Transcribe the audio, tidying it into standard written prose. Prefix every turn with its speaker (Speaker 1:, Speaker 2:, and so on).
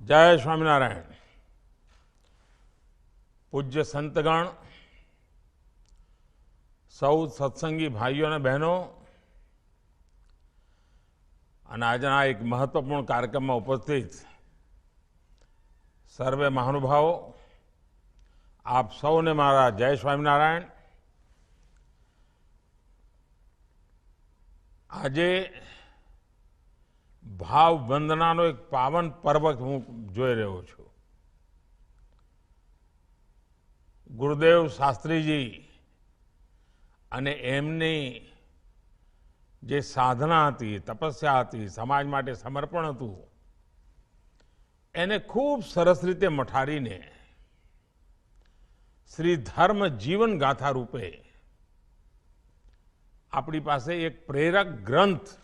Speaker 1: जय स्वामीनारायण। पूज्य संतगण, सौ सत्संगी भाईओ ने बहनों, आजना एक महत्वपूर्ण कार्यक्रम में उपस्थित सर्वे महानुभावों, आप सौने मारा जय स्वामीनारायण। आजे भाव वंदनानो एक पावन पर्व हूँ जोई रह्यो छुं। गुरुदेव शास्त्रीजी अने एमनी जे साधना हती, तपस्या हती, समाज माटे समर्पण हतुं, एने खूब सरस रीते मठारीने श्री धर्म जीवन गाथा रूपे अपनी पासे एक प्रेरक ग्रंथ